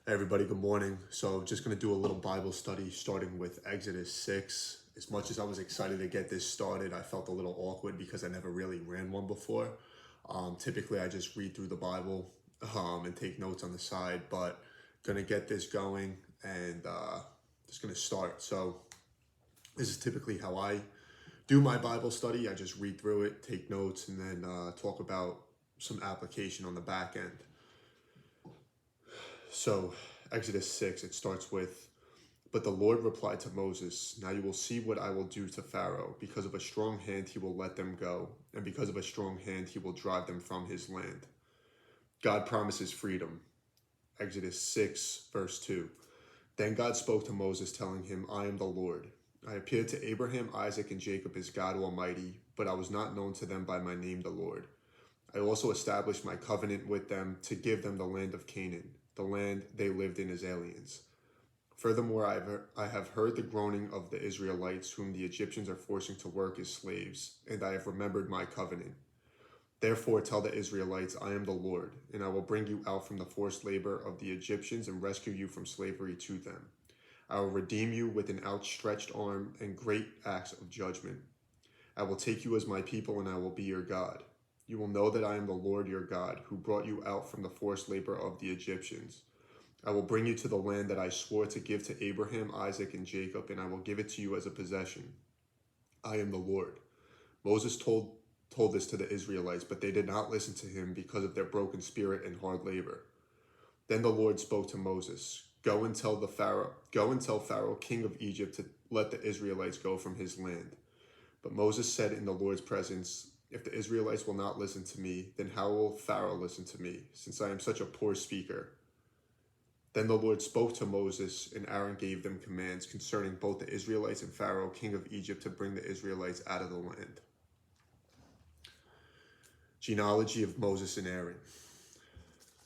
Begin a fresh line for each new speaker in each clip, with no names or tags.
Hey everybody, good morning. So just going to do a little Bible study starting with Exodus 6. As much as I was excited to get this started, I felt a little awkward because I never really ran one before. Typically I just read through the Bible and take notes on the side, but going to get this going and just going to start. So this is typically how I do my Bible study. I just read through it, take notes, and then talk about some application on the back end. So Exodus 6, it starts with, "But the Lord replied to Moses, 'Now you will see what I will do to Pharaoh. Because of a strong hand he will let them go, and because of a strong hand he will drive them from his land.'" God promises freedom. Exodus 6, verse 2. "Then God spoke to Moses, telling him, 'I am the Lord. I appeared to Abraham, Isaac, and Jacob as God Almighty, but I was not known to them by my name, the Lord. I also established my covenant with them to give them the land of Canaan, the land they lived in as aliens. Furthermore, I have heard the groaning of the Israelites, whom the Egyptians are forcing to work as slaves, and I have remembered my covenant. Therefore tell the Israelites, I am the Lord, and I will bring you out from the forced labor of the Egyptians and rescue you from slavery to them. I will redeem you with an outstretched arm and great acts of judgment. I will take you as my people, and I will be your God. You will know that I am the Lord your God, who brought you out from the forced labor of the Egyptians. I will bring you to the land that I swore to give to Abraham, Isaac, and Jacob, and I will give it to you as a possession. I am the Lord." Moses told this to the Israelites, but they did not listen to him because of their broken spirit and hard labor. Then the Lord spoke to Moses, Go and tell Pharaoh, king of Egypt, to let the Israelites go from his land." But Moses said in the Lord's presence, "If the Israelites will not listen to me, then how will Pharaoh listen to me, since I am such a poor speaker?" Then the Lord spoke to Moses, and Aaron gave them commands concerning both the Israelites and Pharaoh, king of Egypt, to bring the Israelites out of the land. Genealogy of Moses and Aaron.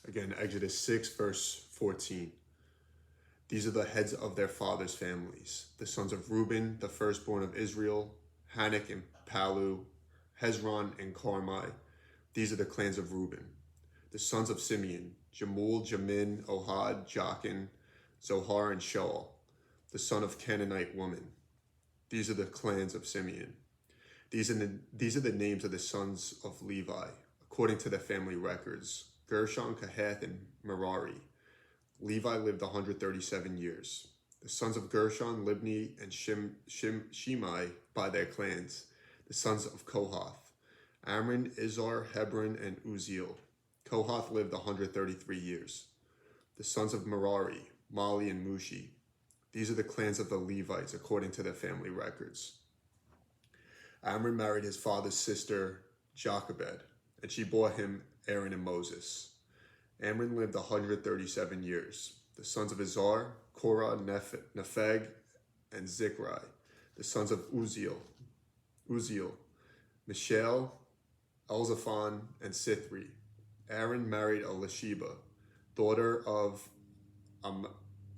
Again, Exodus 6, verse 14. "These are the heads of their fathers' families. The sons of Reuben, the firstborn of Israel, Hanok and Palu, Hezron and Carmi. These are the clans of Reuben. The sons of Simeon, Jamul, Jamin, Ohad, Jachin, Zohar, and Shaul, the son of Canaanite woman. These are the clans of Simeon. These are the names of the sons of Levi, according to their family records: Gershon, Kohath, and Merari. Levi lived 137 years. The sons of Gershon, Libni, and Shimei by their clans. The sons of Kohath, Amram, Izhar, Hebron, and Uzziel. Kohath lived 133 years. The sons of Merari, Mali, and Mushi. These are the clans of the Levites according to their family records. Amram married his father's sister, Jochebed, and she bore him Aaron and Moses. Amram lived 137 years. The sons of Izhar, Korah, Nepheg, and Zikri. The sons of Uzziel, Mishael, Elzaphan, and Sithri. Aaron married Elisheba, daughter of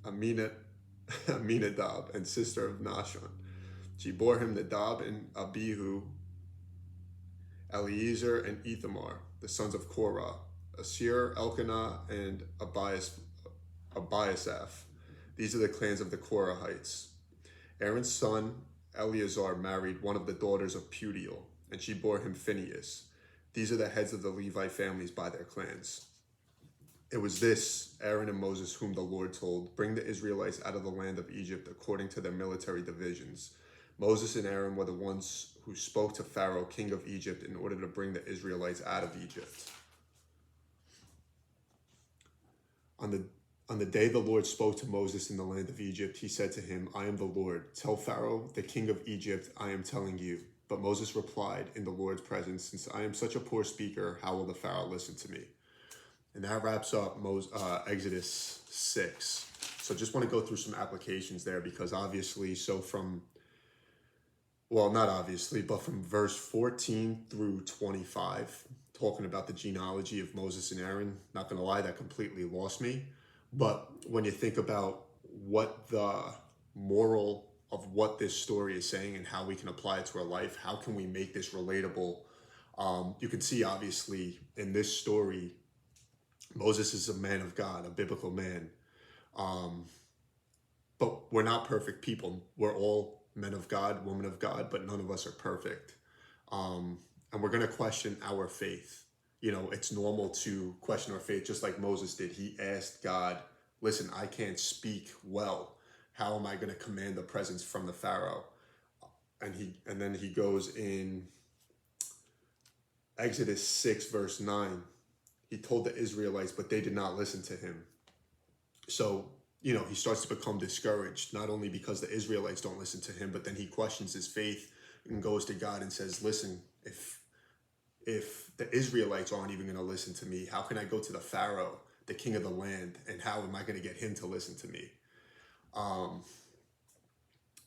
Aminadab and sister of Nahshon. She bore him Nadab and Abihu, Eliezer and Ithamar, the sons of Korah, Asir, Elkanah, and Abiasaph. These are the clans of the Korahites. Aaron's son Eleazar married one of the daughters of Putiel, and she bore him Phinehas. These are the heads of the Levite families by their clans. It was this, Aaron and Moses, whom the Lord told, "Bring the Israelites out of the land of Egypt according to their military divisions." Moses and Aaron were the ones who spoke to Pharaoh, king of Egypt, in order to bring the Israelites out of Egypt. On the day the Lord spoke to Moses in the land of Egypt, he said to him, "I am the Lord. Tell Pharaoh, the king of Egypt, I am telling you." But Moses replied in the Lord's presence, "Since I am such a poor speaker, how will the Pharaoh listen to me?" And that wraps up Exodus 6. So just want to go through some applications there, because obviously, not obviously, but from verse 14 through 25, talking about the genealogy of Moses and Aaron, not going to lie, that completely lost me. But when you think about what the moral of what this story is saying and how we can apply it to our life, how can we make this relatable? You can see, obviously, in this story, Moses is a man of God, a biblical man. Um, but we're not perfect people. We're all men of God, women of God, but none of us are perfect. Um, and we're going to question our faith. You know, it's normal to question our faith, just like Moses did. He asked God, listen, I can't speak well. How am I going to command the presence from the Pharaoh? And then he goes in Exodus 6, verse 9. He told the Israelites, but they did not listen to him. So, you know, he starts to become discouraged, not only because the Israelites don't listen to him, but then he questions his faith and goes to God and says, listen, if the Israelites aren't even going to listen to me, how can I go to the Pharaoh, the king of the land, and how am I going to get him to listen to me?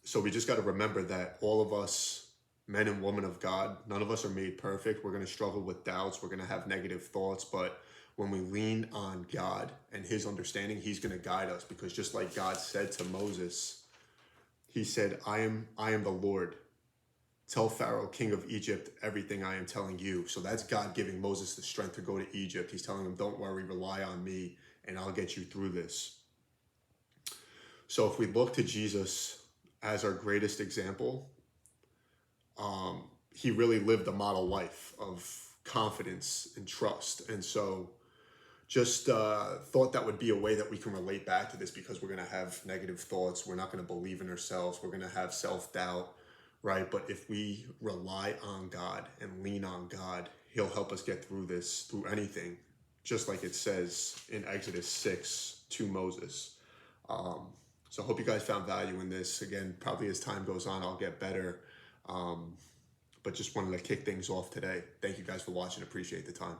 So we just got to remember that all of us, men and women of God, none of us are made perfect. We're going to struggle with doubts. We're going to have negative thoughts. But when we lean on God and his understanding, he's going to guide us, because just like God said to Moses, he said, I am the Lord. Tell Pharaoh, king of Egypt, everything I am telling you. So that's God giving Moses the strength to go to Egypt. He's telling him, don't worry, rely on me, and I'll get you through this. So if we look to Jesus as our greatest example, he really lived a model life of confidence and trust. And so just thought that would be a way that we can relate back to this, because we're going to have negative thoughts. We're not going to believe in ourselves. We're going to have self-doubt, right? But if we rely on God and lean on God, he'll help us get through this, through anything, just like it says in Exodus 6 to Moses. So I hope you guys found value in this. Again, probably as time goes on, I'll get better. But just wanted to kick things off today. Thank you guys for watching. Appreciate the time.